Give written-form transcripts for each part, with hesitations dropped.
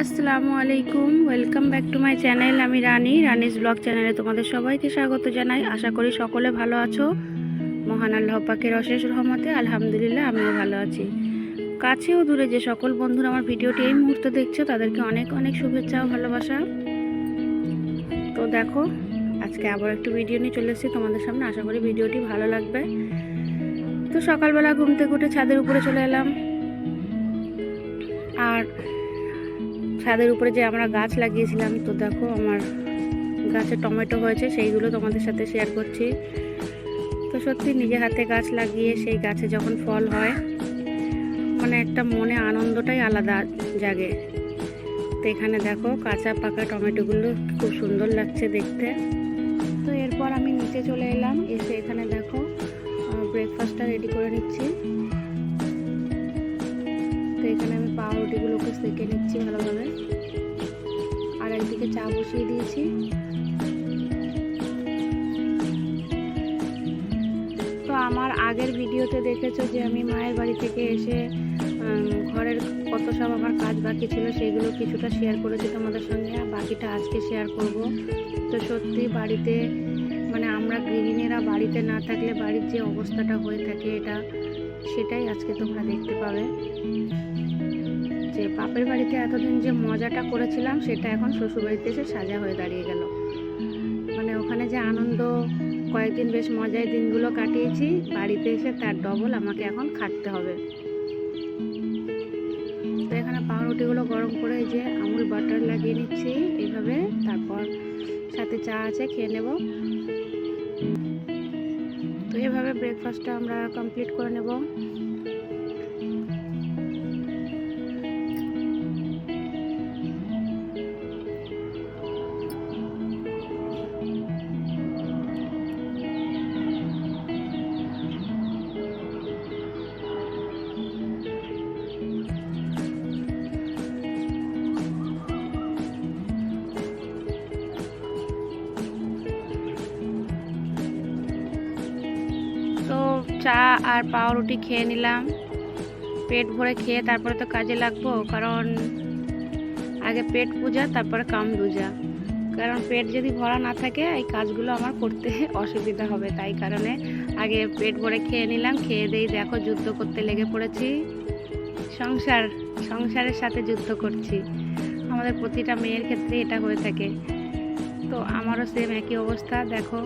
আসসালামু আলাইকুম, welcome back to my channel. আমি রানিস ব্লগ চ্যানেলে তোমাদের সবাইকে স্বাগত জানাই। আশা করি সকলে ভালো আছো। মহান আল্লাহ পাকের অশেষ রহমতে আলহামদুলিল্লাহ আমিও ভালো আছি। কাছে ও দূরে যে সকল বন্ধুরা আমার ভিডিওটি এই মুহূর্তে দেখছো তাদেরকে অনেক অনেক শুভেচ্ছা ও ভালোবাসা। তো দেখো, আজকে আবার একটু ভিডিও নিয়ে চলে এসেছি তোমাদের সামনে। আশা করি ভিডিওটি ভালো লাগবে। তো সকালবেলা ঘুম থেকে উঠে ছাদের উপরে চলে এলাম। আর ছাদের উপরে যে আমরা গাছ লাগিয়েছিলাম, তো দেখো আমার গাছে টমেটো হয়েছে, সেইগুলো তোমাদের সাথে শেয়ার করছি। তো সত্যি নিজে হাতে গাছ লাগিয়ে সেই গাছে যখন ফল হয়, মানে একটা মনে আনন্দটাই আলাদা জাগে। তো এখানে দেখো কাঁচা পাকা টমেটোগুলো খুব সুন্দর লাগছে দেখতে। তো এরপর আমি নিচে চলে এলাম, এসে এখানে দেখো ব্রেকফাস্টটা রেডি করে নিচ্ছি। তো এখানে আমি পাউরুটিগুলোকে সেঁকে নিচ্ছি ভালোভাবে, আর একদিকে চা বসিয়ে দিয়েছি। তো আমার আগের ভিডিওতে দেখেছো যে আমি মায়ের বাড়ি থেকে এসে ঘরের কত সব আমার কাজ বাকি ছিল, সেইগুলো কিছুটা শেয়ার করেছি তোমাদের সঙ্গে, বাকিটা আজকে শেয়ার করব। তো সত্যি বাড়িতে মানে আমরা গৃহিণীরা বাড়িতে না থাকলে বাড়ির যে অবস্থাটা হয়ে থাকে সেটাই আজকে তোমরা দেখতে পাবে। যে বাপের বাড়িতে এতদিন যে মজাটা করেছিলাম সেটা এখন শ্বশুরবাড়িতে এসে সাজা হয়ে দাঁড়িয়ে গেল। মানে ওখানে যে আনন্দ, কয়েকদিন বেশ মজায় দিনগুলো কাটিয়েছি, বাড়িতে এসে তার ডবল আমাকে এখন খাটতে হবে। তো এখানে পাউরুটিগুলো গরম করে যে আমুল বাটার লাগিয়ে নিচ্ছি এইভাবে, তারপর সাথে চা আছে, খেয়ে নেব। তো এভাবে ব্রেকফাস্টটা আমরা কমপ্লিট করে নেব। তো চা আর পাউরুটি খেয়ে নিলাম, পেট ভরে খেয়ে তারপরে তো কাজে লাগবো, কারণ আগে পেট পূজা তারপরে কাম দূজা। কারণ পেট যদি ভরা না থাকে এই কাজগুলো আমার করতে অসুবিধা হবে, তাই কারণে আগে পেট ভরে খেয়ে নিলাম। খেয়ে দিয়ে দেখো যুদ্ধ করতে লেগে পড়েছি, সংসারের সাথে যুদ্ধ করছি। আমাদের প্রতিটা মেয়ের ক্ষেত্রে এটা হয়ে থাকে। তো আমারও সেম একই অবস্থা। দেখো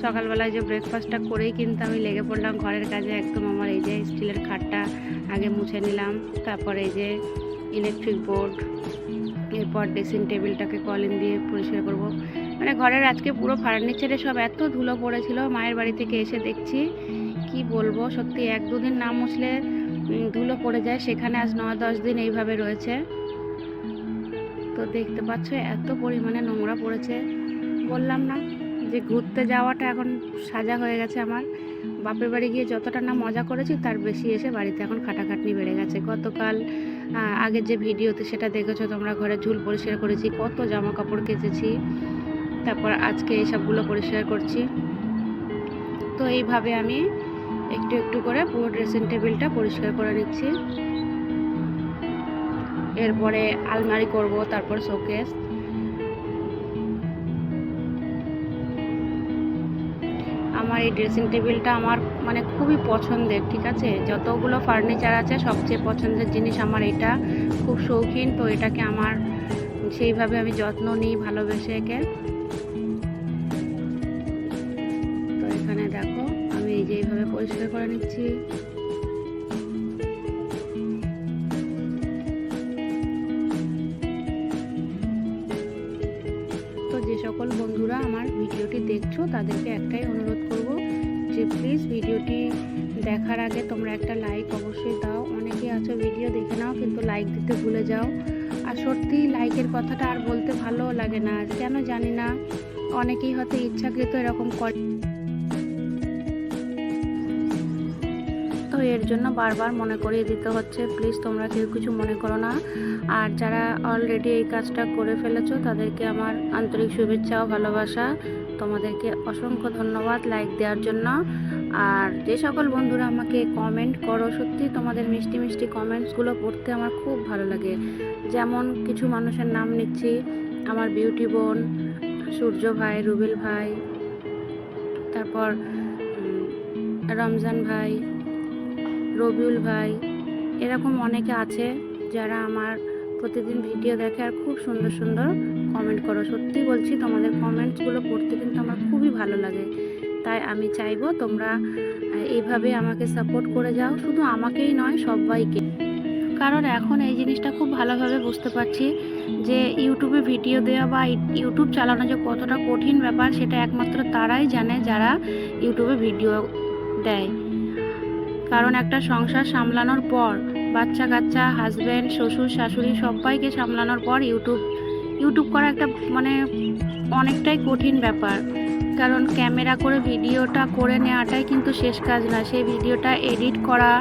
সকালবেলায় যে ব্রেকফাস্টটা করেই কিন্তু আমি লেগে পড়লাম ঘরের কাজে। একদম আমার এই যে স্টিলের খাটটা আগে মুছে নিলাম, তারপর এই যে ইলেকট্রিক বোর্ড, এরপর ড্রেসিং টেবিলটাকে কলিন দিয়ে পরিষ্কার করব। মানে ঘরের আজকে পুরো ফার্নিচারে সব এত ধুলো পড়েছিল, মায়ের বাড়ি থেকে এসে দেখছি কি বলবো, সত্যি 1-2 দিন না মুছলে ধুলো পড়ে যায়, সেখানে আজ 9-10 দিন এইভাবে রয়েছে। তো দেখতে পাচ্ছ এত পরিমাণে নোংরা পড়েছে। বললাম না যে ঘুরতে যাওয়াটা এখন সাজা হয়ে গেছে আমার। বাপের বাড়ি গিয়ে যতটা না মজা করেছি তার বেশি এসে বাড়িতে এখন খাটাখাটনি বেড়ে গেছে। গতকাল আগের যে ভিডিওতে সেটা দেখেছো তোমরা, ঘরে ঝুল পরিষ্কার করেছি, কত জামা কাপড় কেচেছি, তারপর আজকে এইসবগুলো পরিষ্কার করছি। তো এইভাবে আমি একটু একটু করে পুরো ড্রেসিং টেবিলটা পরিষ্কার করে নিচ্ছি। এরপরে আলমারি করব, তারপর শোকেস। আমার এই ড্রেসিং টেবিলটা আমার মানে খুবই পছন্দের, ঠিক আছে, যতগুলো ফার্নিচার আছে সবচেয়ে পছন্দের জিনিস আমার এটা, খুব শৌখিন। তো এটাকে আমার সেইভাবে আমি যত্ন নিই, ভালোবেসে একে। তো এখানে দেখো আমি এই যে এইভাবে পরিষ্কার করে নিচ্ছি। তো যে সকল বন্ধুরা আমার ভিডিওটি দেখছো তাদেরকে একটাই অনুরোধ করব যে প্লিজ ভিডিওটি দেখার আগে তোমরা একটা লাইক অবশ্যই দাও। অনেকেই আছো ভিডিও দেখে নাও কিন্তু লাইক দিতে ভুলে যাও। আর সত্যি লাইকের কথাটা আর বলতে ভালো লাগে না, কেন জানি না, অনেকেই হয়তো ইচ্ছাকৃত এরকম করে। তো এর জন্য বারবার মনে করিয়ে দিতে হচ্ছে। প্লিজ তোমরা কেউ কিছু মনে করো না। আর যারা অলরেডি এই কাজটা করে ফেলেছো তাদেরকে আমার আন্তরিক শুভেচ্ছা ও ভালোবাসা। তোমাদেরকে অসংখ্য ধন্যবাদ লাইক দেওয়ার জন্য। আর যে সকল বন্ধুরা আমাকে কমেন্ট করো, সত্যি তোমাদের মিষ্টি মিষ্টি কমেন্টসগুলো পড়তে আমার খুব ভালো লাগে। যেমন কিছু মানুষের নাম নিচ্ছি, আমার বিউটি বোন, সূর্য ভাই, রুবেল ভাই, তারপর রমজান ভাই, রবিউল ভাই, এরকম অনেকে আছে যারা আমার প্রতিদিন ভিডিও দেখে আর খুব সুন্দর সুন্দর কমেন্ট করো। সত্যি বলছি, তোমাদের কমেন্টসগুলো পড়তে কিন্তু আমার খুবই ভালো লাগে। তাই আমি চাইবো তোমরা এইভাবে আমাকে সাপোর্ট করে যাও, শুধু আমাকেই নয় সবাইকে। কারণ এখন এই জিনিসটা খুব ভালোভাবে বুঝতে পারছি যে ইউটিউবে ভিডিও দেওয়া বা ইউটিউব চালানো যে কতটা কঠিন ব্যাপার, সেটা একমাত্র তারাই জানে যারা ইউটিউবে ভিডিও দেয়। কারণ একটা সংসার সামলানোর পর, বাচ্চা কাচ্চা, হাজব্যান্ড, শ্বশুর শাশুড়ি সবাইকে সামলানোর পর ইউটিউব করা একটা মানে অনেকটাই কঠিন ব্যাপার। কারণ ক্যামেরা করে ভিডিওটা করে নেওয়াটাই কিন্তু শেষ কাজ না, সেই ভিডিওটা এডিট করা,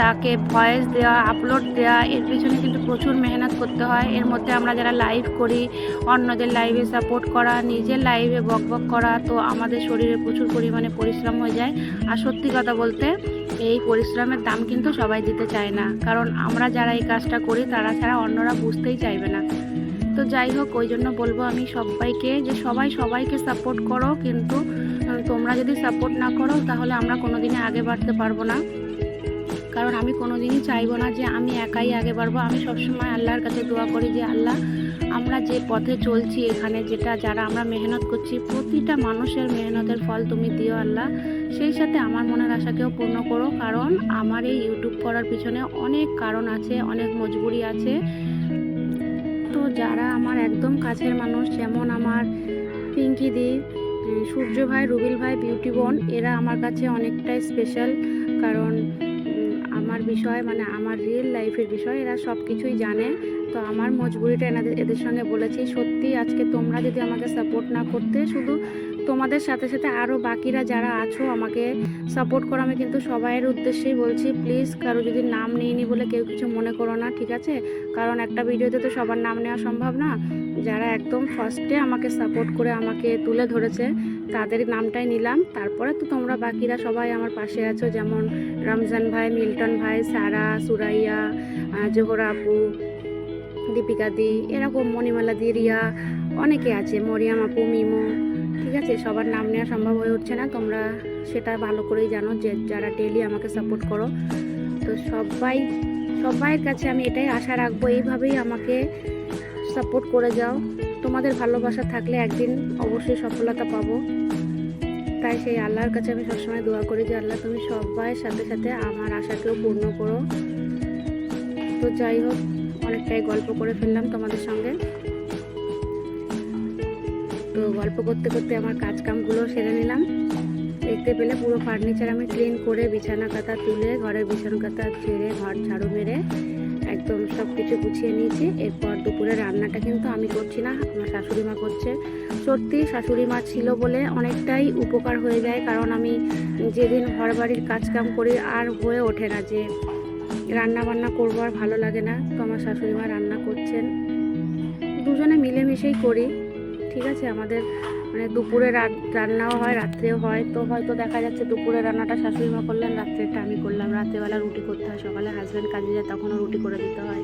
তাকে ভয়েস দেওয়া, আপলোড দেওয়া, এর পিছনে কিন্তু প্রচুর মেহনত করতে হয়। এর মধ্যে আমরা যারা লাইভ করি, অন্যদের লাইভে সাপোর্ট করা, নিজের লাইভে বকবক করা, তো আমাদের শরীরে প্রচুর পরিমাণে পরিশ্রম হয়ে যায়। আর সত্যি কথা বলতে এই পরিশ্রমের দাম কিন্তু সবাই দিতে চায় না, কারণ আমরা যারা এই কাজটা করি তারা ছাড়া অন্যরা বুঝতেই চাইবে না। তো যাই হোক, ওই জন্য বলবো আমি সবাইকে যে সবাইকে সাপোর্ট করো, কিন্তু তোমরা যদি সাপোর্ট না করো তাহলে আমরা কোনোদিনই আগে বাড়তে পারবো না। কারণ আমি কোনোদিনই চাইবো না যে আমি একাই আগে বাড়বো। আমি সবসময় আল্লাহর কাছে দোয়া করি যে আল্লাহ, আমরা যে পথে চলছি এখানে, যারা আমরা মেহনত করছি, প্রতিটা মানুষের মেহনতের ফল তুমি দিও আল্লাহ। সেই সাথে আমার মনের আশাকেও পূর্ণ করো, কারণ আমার এই ইউটিউব করার পিছনে অনেক কারণ আছে, অনেক মজবুরি আছে। তো যারা আমার একদম কাছের মানুষ, যেমন আমার পিঙ্কি দি, সূর্য ভাই, রুবেল ভাই, বিউটি বোন, এরা আমার কাছে অনেকটাই স্পেশাল। কারণ আমার বিষয় মানে আমার রিয়েল লাইফের বিষয় এরা সব কিছুই জানে। তো আমার মজবুরিটা এদের সঙ্গে বলেছি। সত্যি আজকে তোমরা যদি আমাকে সাপোর্ট না করতে, শুধু তোমাদের সাথে সাথে আরও বাকিরা যারা আছো আমাকে সাপোর্ট করো, আমি কিন্তু সবাইয়ের উদ্দেশ্যেই বলছি। প্লিজ কারো যদি নাম নিইনি বলে কেউ কিছু মনে করো না, ঠিক আছে? কারণ একটা ভিডিওতে তো সবার নাম নেওয়া সম্ভব না। যারা একদম ফার্স্টে আমাকে সাপোর্ট করে আমাকে তুলে ধরেছে তাদের নামটাই নিলাম। তারপরে তো তোমরা বাকিরা সবাই আমার পাশে আছো, যেমন রমজান ভাই, মিল্টন ভাই, সারা, সুরাইয়া, জোহরা আপু, দীপিকা দি, এরকম মণিমালা দি, রিয়া, অনেকে আছে, মরিয়াম আপু, মিমো, ঠিক আছে? সবার নাম নেওয়া সম্ভব হয়ে উঠছে না, তোমরা সেটা ভালো করেই জানো যে যারা ডেইলি আমাকে সাপোর্ট করো। তো সবাইয়ের কাছে আমি এটাই আশা রাখবো, এইভাবেই আমাকে সাপোর্ট করে যাও। তোমাদের ভালোবাসা থাকলে একদিন অবশ্যই সফলতা পাবো। তাই সেই আল্লাহর কাছে আমি সবসময় দোয়া করি যে আল্লাহ তুমি সবাইয়ের সাথে সাথে আমার আশাকেও পূর্ণ করো। তো যাই হোক, অনেকটাই গল্প করে ফেললাম তোমাদের সঙ্গে। তো গল্প করতে করতে আমার কাজকামগুলো সেরে নিলাম। দেখতে পেলে পুরো ফার্নিচার আমি ক্লিন করে, বিছানা কাঁথা তুলে, ঘরের বিছানা কাঁথা ছেড়ে, ঘর ঝাড়ু মেরে একদম সব কিছু গুছিয়ে নিয়েছি। এরপর দুপুরে রান্নাটা কিন্তু আমি করছি না, আমার শাশুড়ি মা করছে। সত্যি শাশুড়ি মা ছিল বলে অনেকটাই উপকার হয়ে যায়, কারণ আমি যেদিন ঘর বাড়ির কাজকাম করি আর হয়ে ওঠে না যে রান্না বান্না করবো, আর ভালো লাগে না। তো আমার শাশুড়ি মা রান্না করছেন, দুজনে মিলেমিশেই করি, ঠিক আছে? আমাদের মানে দুপুরে রান্নাও হয়, রাত্রেও হয়। তো হয়তো দেখা যাচ্ছে দুপুরে রান্নাটা শাশুড়ি মা করলেন, রাত্রেটা আমি করলাম। রাত্রেবেলা রুটি করতে হয়, সকালে হাজব্যান্ড কাজে যায় তখনও রুটি করে দিতে হয়।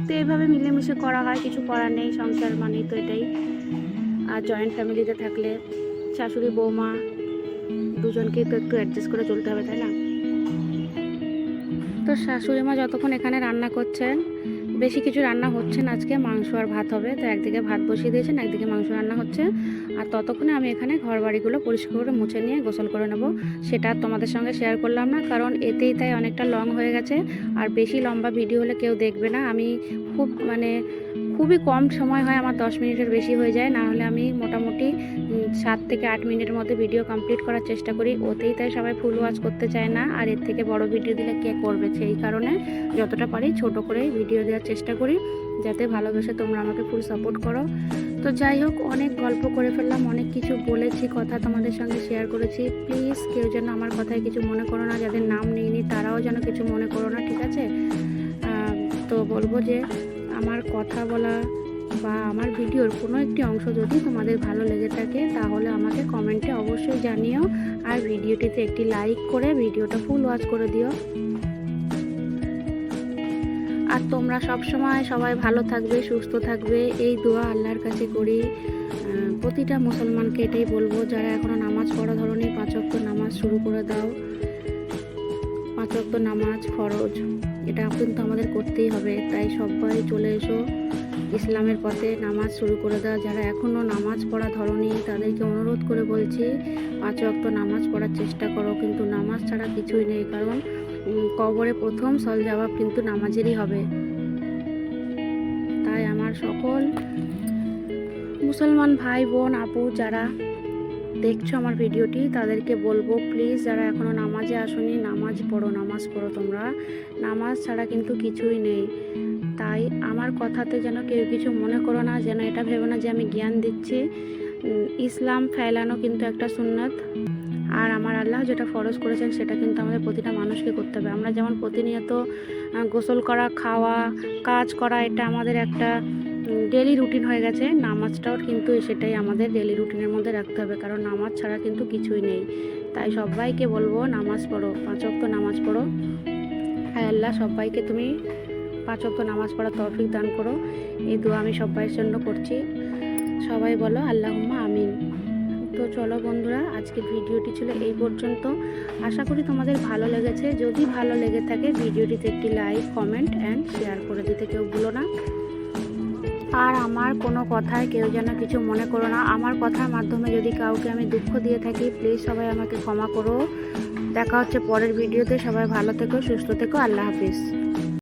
তো এইভাবে মিলেমিশে করা হয়, কিছু করার নেই, সংসার মানেই তো এটাই। আর জয়েন্ট ফ্যামিলিতে থাকলে শাশুড়ি বৌমা দুজনকেই তো একটু অ্যাডজাস্ট করে চলতে হবে, তাই না? তো শাশুড়ি মা যতক্ষণ এখানে রান্না করছেন, বেশি কিছু রান্না হচ্ছে না আজকে, মাংস আর ভাত হবে। তো একদিকে ভাত বসিয়ে দিয়েছেন, একদিকে মাংস রান্না হচ্ছে। আর ততক্ষণে আমি এখানে ঘর বাড়িগুলো পরিষ্কার করে মুছে নিয়ে গোসল করে নেব। সেটা তোমাদের সঙ্গে শেয়ার করলাম না, কারণ এতেই তাই অনেকটা লং হয়ে গেছে। আর বেশি লম্বা ভিডিও হলে কেউ দেখবে না। আমি খুবই কম সময় হয় আমার, 10 মিনিটের বেশি হয়ে যায়, না হলে আমি মোটামুটি 7 থেকে 8 মিনিটের মধ্যে ভিডিও কমপ্লিট করার চেষ্টা করি। ওতেই তাই সবাই ফুল ওয়াচ করতে চায় না, আর এর থেকে বড় ভিডিও দিলে কে করবে? সেই কারণে যতটা পারি ছোট করে ভিডিও দেওয়ার চেষ্টা করি, যাতে ভালোবেসে তোমরা আমাকে ফুল সাপোর্ট করো। তো যাই হোক, অনেক গল্প করে ফেললাম, অনেক কিছু বলেছি, কথা তোমাদের সঙ্গে শেয়ার করেছি। প্লিজ কেউ যেন আমার কথায় কিছু মনে করো না, যাদের নাম নিইনি তারাও যেন কিছু মনে করো না, ঠিক আছে? তো বলবো যে আমার কথা বলা বা আমার ভিডিওর কোনো একটি অংশ যদি তোমাদের ভালো লেগে থাকে তাহলে আমাকে কমেন্টে অবশ্যই জানিও, আর ভিডিওটিতে একটি লাইক করে ভিডিওটা ফুল ওয়াচ করে দিও। আর তোমরা সবসময় সবাই ভালো থাকবে, সুস্থ থাকবে, এই দোয়া আল্লাহর কাছে করি। প্রতিটা মুসলমানকে এটাই বলবো, যারা এখনও নামাজ পড়া ধরনের 5 ওয়াক্ত নামাজ শুরু করে দাও। 5 ওয়াক্ত নামাজ ফরজ, এটা কিন্তু আমাদের করতেই হবে। তাই সবাই চলে এসো ইসলামের পথে, নামাজ শুরু করে দাও। যারা এখনও নামাজ পড়া ধরনি তাদেরকে অনুরোধ করে বলছি 5 ওয়াক্ত নামাজ পড়ার চেষ্টা করো। কিন্তু নামাজ ছাড়া কিছুই নেই, কারণ কবরে প্রথম সল জবাব কিন্তু নামাজেরই হবে। তাই আমার সকল মুসলমান ভাই বোন আপু যারা দেখছো আমার ভিডিওটি, তাদেরকে বলবো প্লিজ যারা এখনও নামাজে আসোনি, নামাজ পড়ো। তোমরা নামাজ ছাড়া কিন্তু কিছুই নেই। তাই আমার কথাতে যেন কেউ কিছু মনে করো না, যেন এটা ভেবো না যে আমি জ্ঞান দিচ্ছি। ইসলাম ফেলানো কিন্তু একটা সুন্নাত, আর আমার আল্লাহ যেটা ফরজ করেছেন সেটা কিন্তু আমাদের প্রতিটা মানুষকে করতে হবে। আমরা যেমন প্রতিনিয়ত গোসল করা, খাওয়া, কাজ করা, এটা আমাদের একটা ডেলি রুটিন হয়ে গেছে, নামাজটাও কিন্তু সেটাই আমাদের ডেলি রুটিনের মধ্যে রাখতে হবে, কারণ নামাজ ছাড়া কিন্তু কিছুই নেই। তাই সবাইকে বলবো নামাজ পড়ো, 5 ওয়াক্ত নামাজ পড়ো। হ্যাঁ আল্লাহ সবাইকে তুমি 5 ওয়াক্ত নামাজ পড়ার তৌফিক দান করো, এই দোয়া আমি সবাইয়ের জন্য করছি। সবাই বলো আল্লাহুম্মা আমিন। তো চলো বন্ধুরা, আজকের ভিডিওটি ছিল এই পর্যন্ত। আশা করি তোমাদের ভালো লেগেছে। যদি ভালো লেগে থাকে ভিডিওটিতে একটি লাইক, কমেন্ট অ্যান্ড শেয়ার করে দিতে কেউ ভুলো না। আর আমার কোনো কথায় কেউ যেন কিছু মনে করো না, আমার কথার মাধ্যমে যদি কাউকে আমি দুঃখ দিয়ে থাকি প্লিজ সবাই আমাকে ক্ষমা করো। দেখা হচ্ছে পরের ভিডিওতে। সবাই ভালো থেকো, সুস্থ থেকো, আল্লাহ হাফিজ।